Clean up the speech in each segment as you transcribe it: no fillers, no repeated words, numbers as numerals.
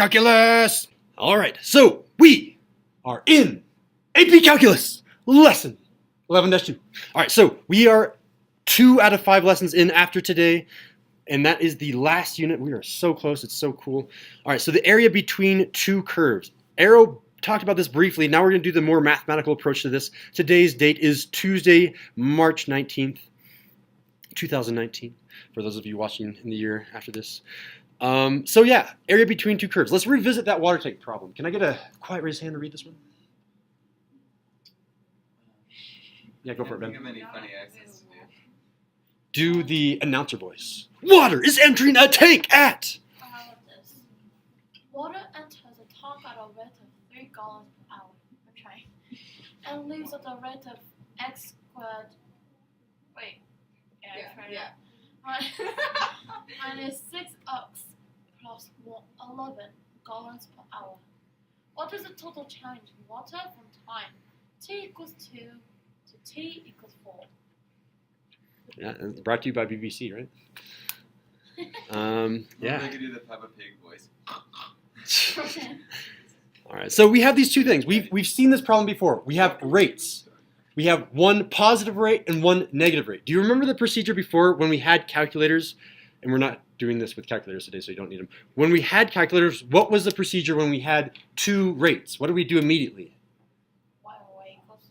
Calculus! All right, so we are in AP Calculus lesson 11-2. All right, so we are 2 out of 5 lessons in after today, and that is the last unit. We are so close. It's so cool. All right, so the area between two curves. Arrow talked about this briefly. Now we're going to do the more mathematical approach to this. Today's date is Tuesday, March 19th, 2019, for those of you watching in the year after this. So yeah, area between two curves. Let's revisit that water tank problem. Can I get a quiet raised hand to read this one? Yeah, go for it, Ben. Think of any funny accents to Do the announcer voice. Water is entering a tank at. This. Water enters a tank at a rate of 3 gallons per hour. I'm trying. And leaves at a rate of x squared. Wait. Minus 6x plus 11 gallons per hour. What is the total change in water from time t equals 2 to t equals 4? Yeah, it's brought to you by BBC, right? Yeah. Yeah. They could do the Peppa Pig voice. All right. So we have these two things. We've seen this problem before. We have rates. We have one positive rate and one negative rate. Do you remember the procedure before when we had calculators? And we're not doing this with calculators today, so you don't need them. When we had calculators, what was the procedure when we had two rates? What do we do immediately? Y equals.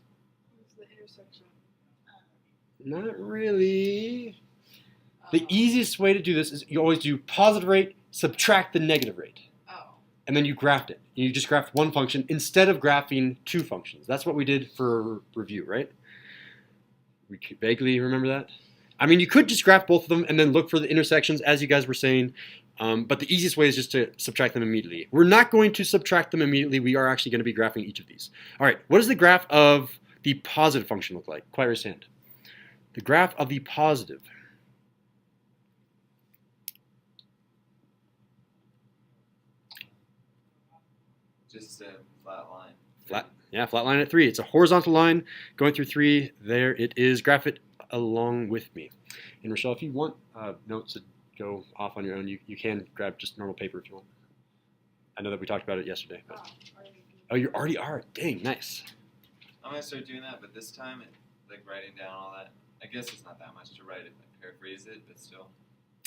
What's the intersection? Not really. The easiest way to do this is you always do positive rate, subtract the negative rate. Oh. And then you graphed it. You just graphed one function instead of graphing two functions. That's what we did for review, right? We vaguely remember that? I mean, you could just graph both of them and then look for the intersections, as you guys were saying. But the easiest way is just to subtract them immediately. We're not going to subtract them immediately. We are actually going to be graphing each of these. All right, what does the graph of the positive function look like? Quiet raise hand. The graph of the positive. Just a flat line. Flat line at 3. It's a horizontal line going through 3. There it is. Graph it along with me. And Rochelle, if you want notes to go off on your own, you can grab just normal paper if you want. I know that we talked about it yesterday. But... Oh, you already are? Dang, nice. I'm gonna start doing that, but this time, like writing down all that. I guess it's not that much to write if I paraphrase it, but still.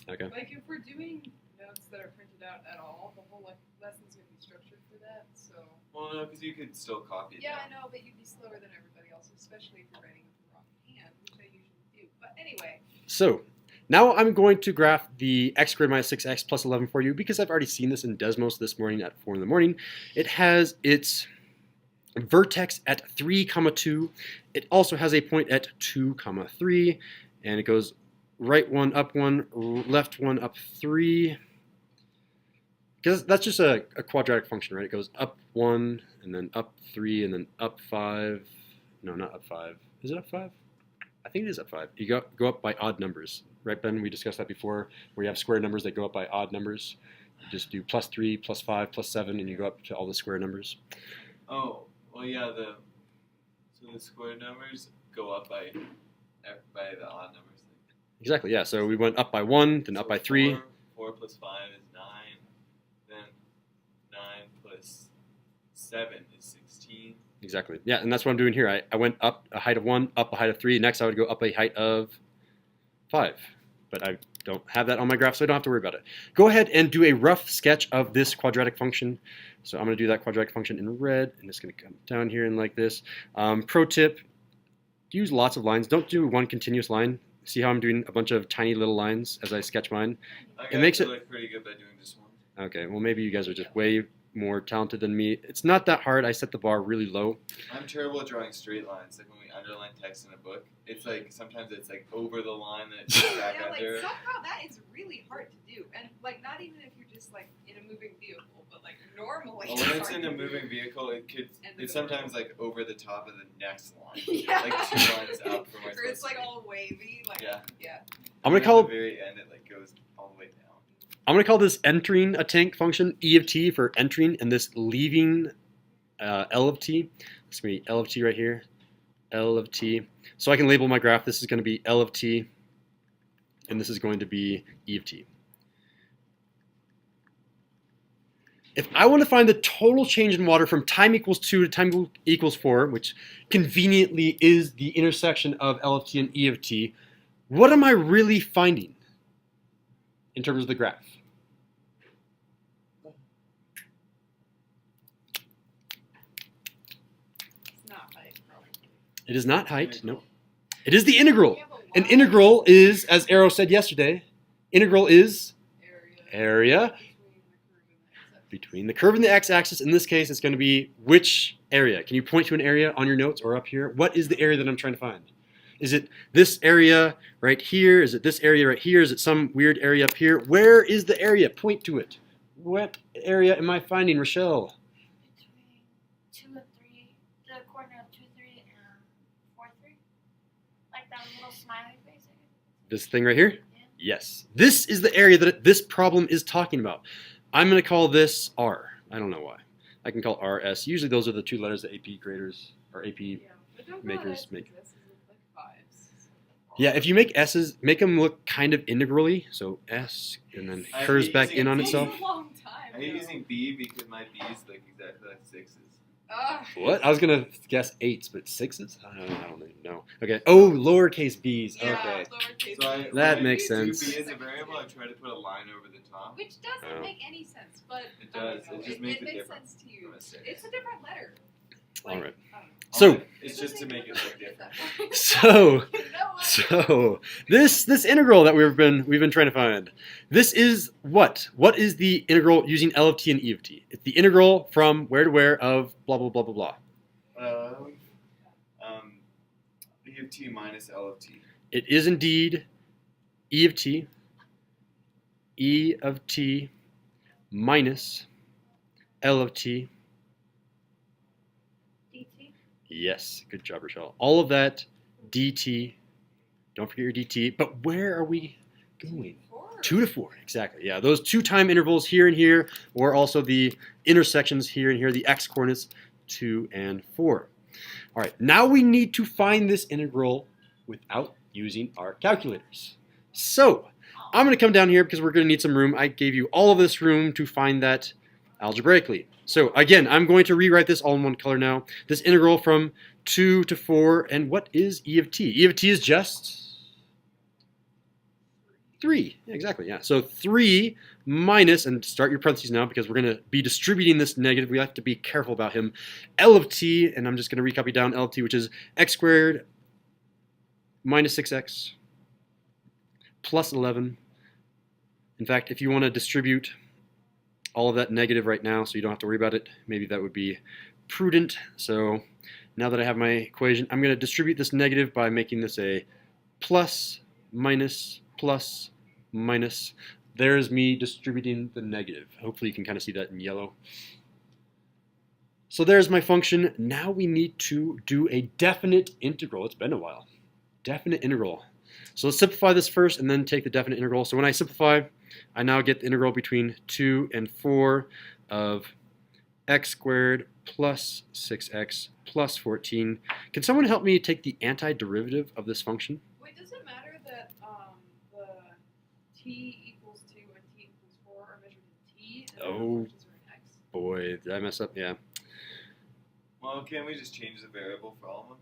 Okay. Like if we're doing notes that are printed out at all, the whole lesson's gonna be structured for that. So. Well, no, because you could still copy it Yeah, down. I know, but you'd be slower than everybody else, especially if you're writing with the wrong hand, which I usually do. But anyway. So now I'm going to graph the x squared minus 6x plus 11 for you because I've already seen this in Desmos this morning at 4 in the morning. It has its vertex at 3, 2. It also has a point at 2, 3. And it goes right 1, up 1, left 1, up 3. Because that's just a quadratic function, right? It goes up 1, and then up 3, and then up 5. No, not up 5. Is it up 5? I think it is up 5. You go up by odd numbers. Right, Ben? We discussed that before, where you have square numbers that go up by odd numbers. You just do plus 3, plus 5, plus 7, and you go up to all the square numbers. Oh, well, yeah. So the square numbers go up by the odd numbers. Exactly, yeah. So we went up by 1, then up by 3. 4 plus 5 is 9. Then 9 plus 7 is 16. Exactly. Yeah, and that's what I'm doing here. I went up a height of 1, up a height of 3. Next, I would go up a height of 5. But I don't have that on my graph, so I don't have to worry about it. Go ahead and do a rough sketch of this quadratic function. So I'm going to do that quadratic function in red, and it's going to come down here and like this. Pro tip, use lots of lines. Don't do one continuous line. See how I'm doing a bunch of tiny little lines as I sketch mine? It makes it look pretty good by doing just one. Okay, well maybe you guys are just way more talented than me. It's not that hard. I set the bar really low. I'm terrible at drawing straight lines. Like when we underline text in a book, it's like sometimes it's like over the line that it's back Yeah, like under. somehow that is really hard to do, and like not even if you're just like in a moving vehicle, but like normally. Well, when it's in a moving vehicle, it's sometimes like over the top of the next line. Yeah. Like 2 lines up from where Or it's like supposed to be. all wavy, like Yeah. I'm going to And call at the very end, it like goes all the way down. I'm going to call this entering a tank function E of t for entering, and this leaving L of t. It's going to be L of t right here, L of t. So I can label my graph. This is going to be L of t, and this is going to be E of t. If I want to find the total change in water from time equals 2 to time equals 4, which conveniently is the intersection of L of t and E of t, what am I really finding in terms of the graph? It's not height, probably. It is not height, no. It is the integral. We have a An wide integral is, as Arrow said yesterday, integral is area area between the curve and the x-axis. In this case, it's going to be which area? Can you point to an area on your notes or up here? What is the area that I'm trying to find? Is it this area right here? Is it this area right here? Is it some weird area up here? Where is the area? Point to it. What area am I finding, Rochelle? Between 2 and 3, the corner of 2, 3, and 4, 3. Like that little smiley face. This thing right here? Yeah. Yes. This is the area that this problem is talking about. I'm going to call this R. I don't know why. I can call R S. Usually those are the two letters that AP graders or AP. Yeah, but don't Makers go make- S's look like 5s. Yeah, if you make S's, make them look kind of integrally. So S and then I curves hate back using in on B. itself. It's a long time. I hate using B because my B is like exactly like 6s. What? I was going to guess 8s, but 6s? I don't even know. Okay. Oh, lowercase b's. Yeah, Okay. lowercase So b. That when I makes do sense. B as a variable, I try to put a line over the top. Which doesn't Oh. make any sense, but It I don't does. know. It just makes it makes different sense to you. from a 6. It's a different letter. All right. I don't know. So- It's just to make it look different. So, You know what? so this integral that we've been trying to find. This is what? What is the integral using L of t and E of t? It's the integral from where to where of blah blah blah blah blah. E of t minus L of t. It is indeed E of t minus L of t. DT. Yes, good job, Rochelle. All of that dt. Don't forget your dt. But where are we going? 2 to 4, exactly. Yeah, those two time intervals here and here, or also the intersections here and here, the x coordinates 2 and 4. All right, now we need to find this integral without using our calculators. So I'm going to come down here because we're going to need some room. I gave you all of this room to find that algebraically. So again, I'm going to rewrite this all in one color now. This integral from 2 to 4, and what is E of t? E of t is just 3. Yeah, exactly, yeah. So 3 minus, and start your parentheses now because we're going to be distributing this negative. We have to be careful about him. L of t, and I'm just going to recopy down L of t, which is x squared minus 6x plus 11. In fact, if you want to distribute all of that negative right now so you don't have to worry about it, maybe that would be prudent. So now that I have my equation, I'm going to distribute this negative by making this a plus, minus, plus, minus. There's me distributing the negative. Hopefully you can kind of see that in yellow. So there's my function. Now we need to do a definite integral. It's been a while. Definite integral. So let's simplify this first and then take the definite integral. So when I simplify, I now get the integral between 2 and 4 of x squared plus 6x plus 14. Can someone help me take the antiderivative of this function? Wait, does it matter that the t equals 2 and t equals 4 are measured in t and the Oh. functions are in x? Boy, did I mess up? Yeah. Well, can't we just change the variable for all of them?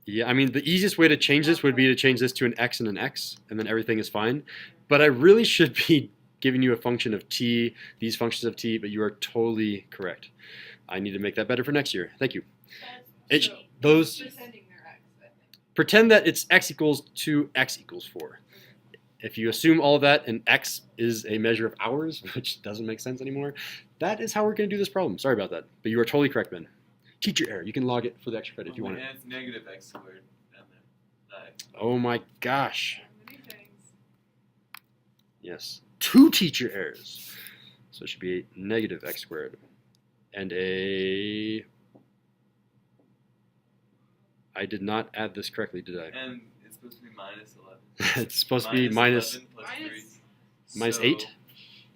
Yeah, I mean, the easiest way to change this would be to change this to an x and an x, and then everything is fine. But I really should be giving you a function of t, these functions of t, but you are totally correct. I need to make that better for next year. Thank you. It, So, those pretending they're x, I think. pretend that it's x equals 2, x equals 4. If you assume all of that and x is a measure of hours, which doesn't make sense anymore, that is how we're going to do this problem. Sorry about that, but you are totally correct, Ben. Teacher error. You can log it for the extra credit if you want it. And it's negative x squared down there. Not x. Oh my gosh. Many things. Yes. 2 teacher errors. So it should be a negative x squared. And a... I did not add this correctly, did I? And it's supposed to be minus 11. It's supposed to be minus 11 plus Minus- 3. minus So, 8.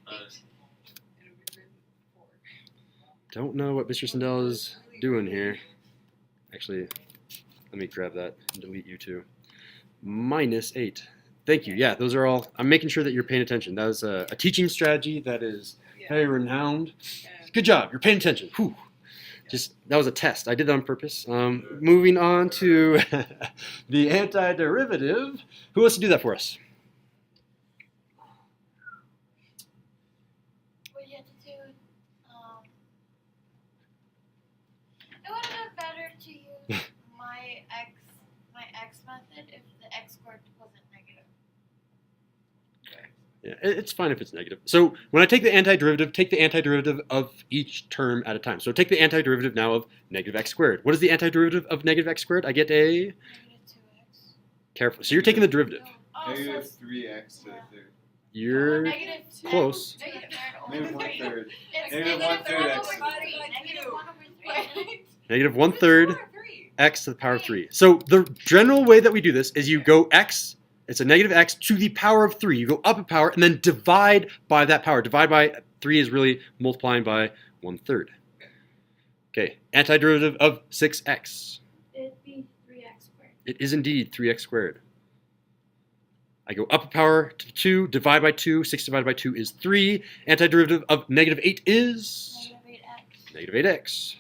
uh, And it would be written 4. Don't know what Mr. Sandell is doing here. Actually, let me grab that and delete you two. Minus 8. Thank you. Yeah, those are all. I'm making sure that you're paying attention. That was a teaching strategy that is Yeah. Very renowned. And Good job. You're paying attention. Whew. Just that was a test. I did that on purpose. Moving on to the antiderivative. Who wants to do that for us? What you have to do, it would have been better to use my x method if the x squared wasn't negative. Yeah, it's fine if it's negative. So when I take the antiderivative of each term at a time. So take the antiderivative now of negative x squared. What is the antiderivative of negative x squared? I get a Negative 2x. careful. So you're taking the derivative. No. Oh, so Negative it's 3x to the third. You're negative 2 close. to the third Negative over 1 3. third. It's Negative negative 1/3 1 x. over 3. Negative 1 over 3. negative 1/3 3. x to the power of 3. So the general way that we do this is you go x, it's a negative x to the power of 3. You go up a power and then divide by that power. Divide by 3 is really multiplying by 1/3. Okay, antiderivative of 6x. It'd be 3x squared. It is indeed 3x squared. I go up a power to 2, divide by 2. 6 divided by 2 is 3. Antiderivative of negative 8 is Negative 8x. negative 8x.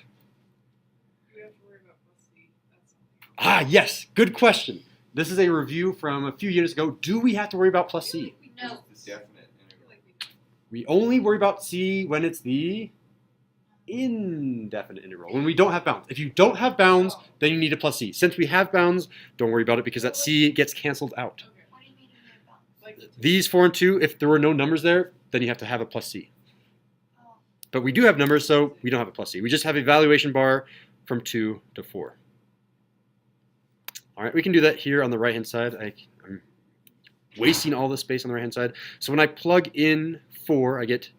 You have to worry about plus C. That's something. Ah, yes, good question. This is a review from a few units ago. Do we have to worry about plus C? No. It's the definite I feel integral. like we do. We only worry about C when it's the indefinite integral, when we don't have bounds. If you don't have bounds, then you need a plus C. Since we have bounds, don't worry about it because that C gets canceled out. Okay. What do you mean in your bounds? Like These 4 and 2, if there were no numbers there, then you have to have a plus C. Oh. But we do have numbers, so we don't have a plus C. We just have a valuation bar from 2 to 4. All right, we can do that here on the right-hand side. I'm wasting all the space on the right-hand side. So when I plug in 4, I get,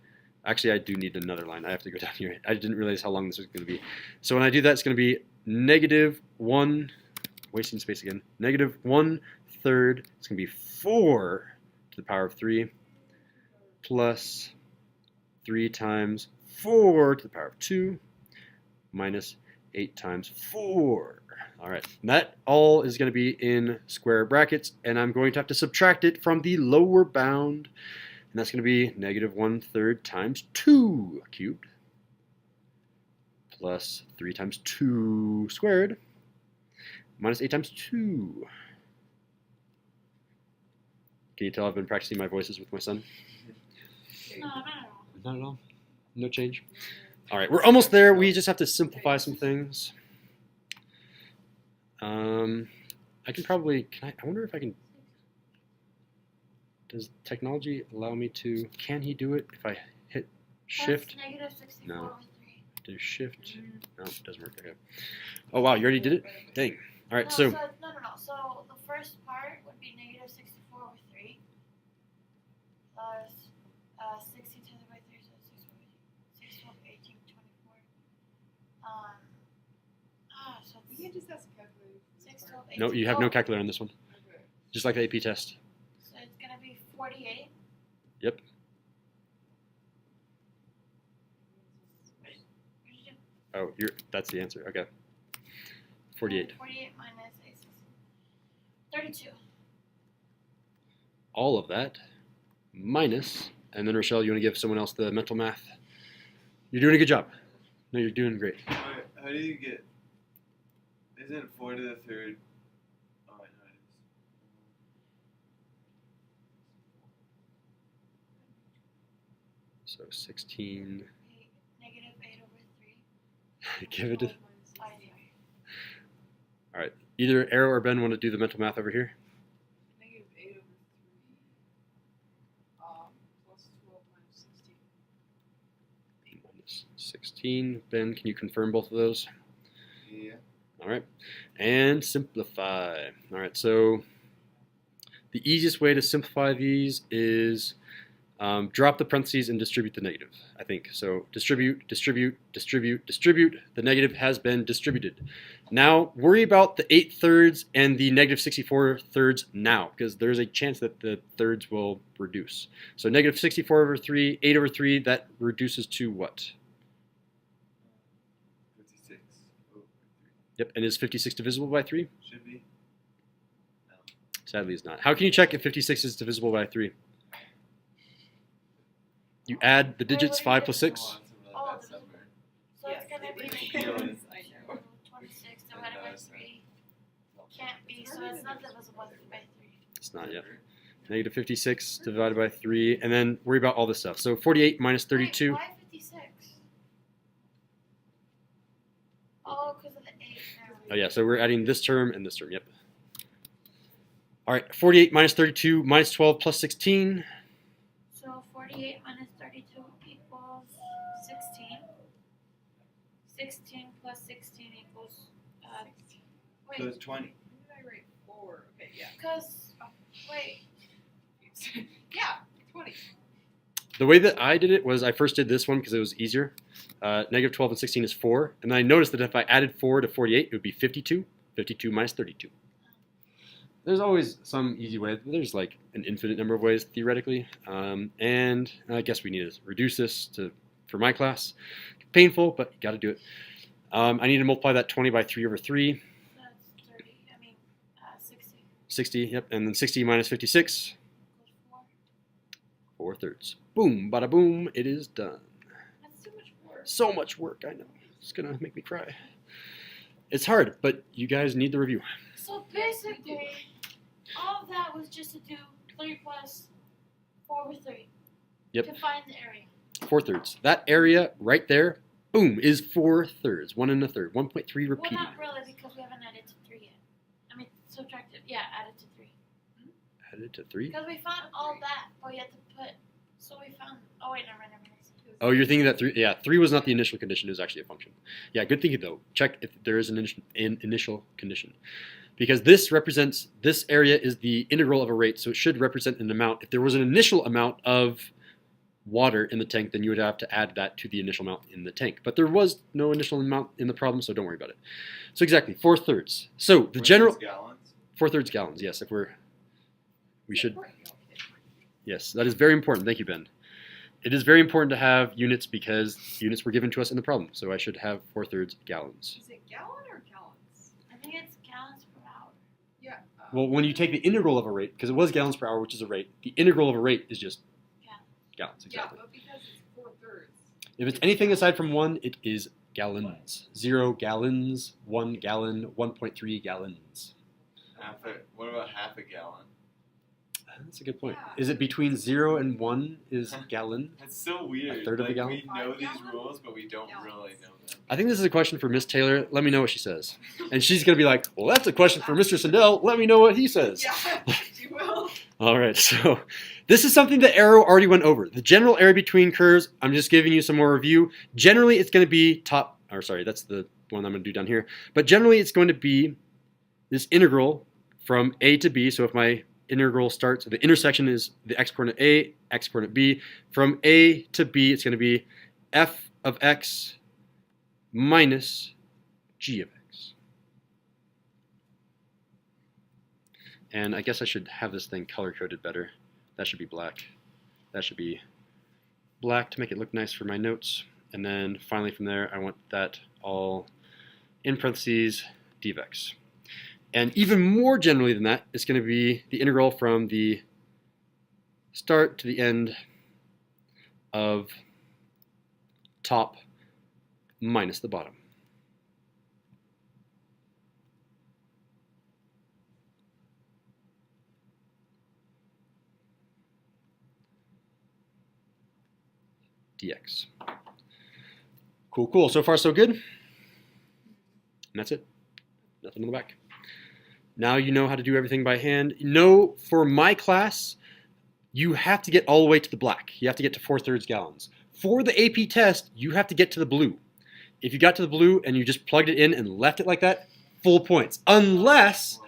actually I do need another line. I have to go down here. I didn't realize how long this was going to be. So when I do that, it's going to be negative 1, wasting space again, negative 1/3, it's going to be 4 to the power of 3, plus 3 times 4 to the power of 2, minus 8 times 4. All right, and that all is going to be in square brackets, and I'm going to have to subtract it from the lower bound, and that's going to be negative 1/3 times 2 cubed, plus 3 times 2 squared, minus 8 times 2. Can you tell I've been practicing my voices with my son? No, not at all. Not at all. No change. All right, we're almost there. We just have to simplify some things. I can probably. I wonder if I can. Does technology allow me to? Can he do it if I hit shift? That's negative 64 No. over 3. Do shift? No, it doesn't work. Okay. Oh wow, you already did it. Dang. All right, so No. So the first part would be negative 64 over 3 plus 60 divided by 3, so 6 over 18, 24. So We can't just ask a calculator. 6 to 18. no, you have no Oh, calculator on this one. Okay. Just like the AP test. So it's gonna be 48. Yep. What did you do? Oh, that's the answer. Okay. 48. 48 minus 8, 32. All of that minus, and then Rochelle, you want to give someone else the mental math? You're doing a good job. No, you're doing great. How do you get? Isn't 4 to the third? Oh, I know it is. So 16. Negative 8 over 3. Give it to. I do. Either Arrow or Ben want to do the mental math over here. Negative 8 over 3. Plus 12 minus 16. Minus 16. Ben, can you confirm both of those? Yeah. All right. And simplify. All right. So the easiest way to simplify these is drop the parentheses and distribute the negative, I think. So distribute, distribute, distribute, distribute. The negative has been distributed. Now worry about the 8/3 and the negative 64/3 now, because there's a chance that the thirds will reduce. So negative 64 over 3, 8 over 3, that reduces to what? 56 over 3. Yep, and is 56 divisible by 3? Should be. Sadly, it's not. How can you check if 56 is divisible by 3? You add the digits, 5 plus 6. Lots of Oh, that the- somewhere. So it's gonna be Feeling. I know. 26 divided by 3. Can't be, so it's not divisible by 3. It's not yet. Negative 56 divided by 3. And then worry about all this stuff. So 48 minus 32. Wait, why 56? Oh, because of the 8 there. Oh, yeah. So we're adding this term and this term. Yep. All right. 48 minus 32 minus 12 plus 16. So 48 minus 32 equals 16. 16 plus 16 equals, So wait, it's 20. When did I write 4? Okay, yeah. because, wait, Yeah, 20. The way that I did it was I first did this one because it was easier. Negative 12 and 16 is 4. And then I noticed that if I added 4 to 48, it would be 52. 52 minus 32. There's always some easy way. There's like an infinite number of ways theoretically. And I guess we need to reduce this for my class. Painful, but you got to do it. I need to multiply that 20 by 3 over 3. that's 30, 60 60, yep. And then 60 minus 56. equals 4. 4/3. Boom, bada boom, it is done. That's too much work. So much work, I know. It's going to make me cry. It's hard, but you guys need the review. So basically, all of that was just to do 3 plus 4 over 3. Yep. To find the area. 4/3. That area right there, boom, is 4/3. 1 1/3. 1.3 Well, repeating. not really, because we haven't added to 3 yet. I mean, subtracted. Yeah, added to 3. Added to 3. Because we found all that, but we had to put. So we found. Oh wait, never mind. Oh, you're thinking that 3. Yeah, 3 was not the initial condition. It was actually a function. Yeah, good thinking though. Check if there is an initial condition. Because this represents, this area is the integral of a rate, so it should represent an amount. If there was an initial amount of water in the tank, then you would have to add that to the initial amount in the tank. But there was no initial amount in the problem, so don't worry about it. So exactly, 4/3. So the Where's general, these gallons? 4/3 gallons, yes, if we should, Important. yes, that is very important. Thank you, Ben. It is very important to have units because units were given to us in the problem, so I should have 4/3 gallons. Is it gallon or gallons? I think it's gallons per hour. Yeah. Well, when you take the integral of a rate, because it was gallons per hour, which is a rate, the integral of a rate is just gallons, exactly. Yeah, but because it's 4/3. If it's anything aside from 1, it is gallons. 0 gallons, 1 gallon, 1.3 gallons. What about half a gallon? That's a good point. Yeah. Is it between 0 and 1 is gallon? That's so weird. A third of a like, gallon? We know 5 these gallons? rules, but we don't Gallons. really know them. I think this is a question for Miss Taylor. Let me know what she says. And she's going to be like, well, that's a question for Mr. Sandell. Let me know what he says. Yeah, you will. All right, so this is something that Arrow already went over. The general area between curves, I'm just giving you some more review. Generally, it's going to be that's the one I'm going to do down here. But generally, it's going to be this integral from A to B. So if my integral starts, the intersection is the x-coordinate A, x-coordinate B. From A to B, it's going to be f of x minus g of x. And I guess I should have this thing color-coded better. That should be black. That should be black to make it look nice for my notes. And then finally from there, I want that all in parentheses d of x. And even more generally than that, it's going to be the integral from the start to the end of top minus the bottom. dx. Cool, cool. So far, so good. And that's it. Nothing on the back. Now you know how to do everything by hand. No, for my class, you have to get all the way to the black. You have to get to 4/3 gallons. For the AP test, you have to get to the blue. If you got to the blue and you just plugged it in and left it like that, full points. Unless,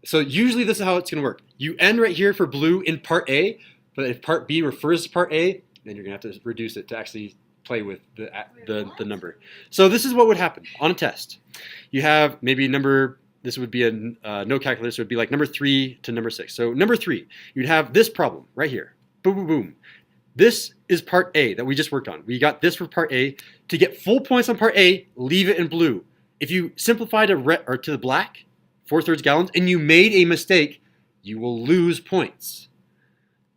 so usually this is how it's going to work. You end right here for blue in part A, but if part B refers to part A, then you're going to have to reduce it to actually play with the number. So this is what would happen on a test. You have maybe this would be a no calculus, so it would be like number 3 to number 6. So number 3, you'd have this problem right here. Boom, boom, boom. This is part A that we just worked on. We got this for part A. To get full points on part A, leave it in blue. If you simplify to the black, 4/3 gallons, and you made a mistake, you will lose points.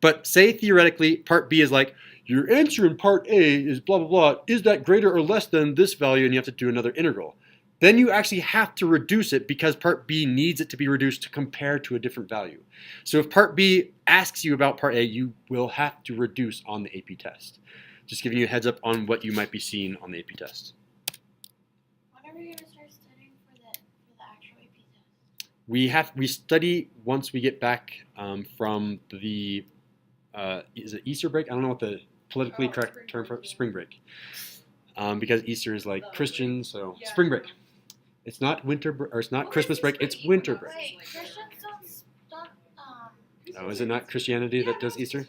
But say theoretically part B is like, your answer in part A is blah, blah, blah. Is that greater or less than this value? And you have to do another integral. Then you actually have to reduce it because part B needs it to be reduced to compare to a different value. So if part B asks you about part A, you will have to reduce on the AP test. Just giving you a heads up on what you might be seeing on the AP test. When are we gonna start studying for the actual AP test? We study once we get back from the is it Easter break? I don't know what the politically correct term for spring break. Because Easter is like Christian, so Yeah. spring break. It's not winter or it's not Christmas break. It's winter break. Wait, Christians don't Oh, is it not Christianity that does Easter?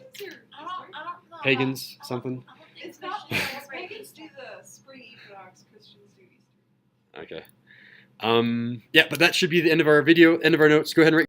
I don't know. Pagans, I don't- something? I don't think It's not. Christians- Pagans do the spring equinox. Christians do Easter. Okay. Yeah, but that should be the end of our video, end of our notes. Go ahead and rate